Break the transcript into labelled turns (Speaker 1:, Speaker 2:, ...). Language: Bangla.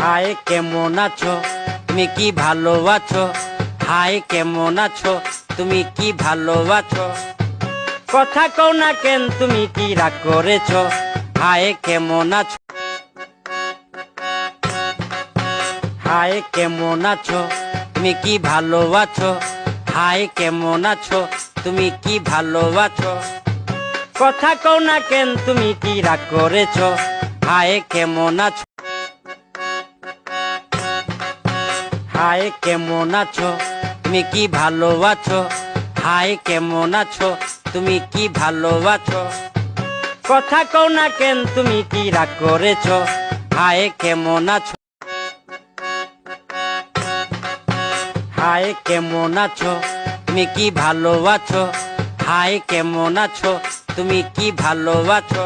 Speaker 1: হাই কেমন আছো তুমি কি ভালো আছো? হাই কেমন আছো তুমি কি ভালো আছো? কথা কও না কেন তুমি কি রাগ করেছো? হাই কেমন আছো? হাই কেমন আছো তুমি কি ভালো আছো? হাই কেমন আছো তুমি কি ভালো আছো? কথা কও না কেন তুমি কি রাগ করেছো? হাই কেমন আছো? হাই কেমন আছো তুমি কি ভালো আছো? হাই কেমন আছো তুমি কি ভালো আছো? কথা কও না কেন তুমি কি রাগ করেছো? হাই কেমন আছো? হাই কেমন আছো তুমি কি ভালো আছো? হাই কেমন আছো তুমি কি ভালো আছো?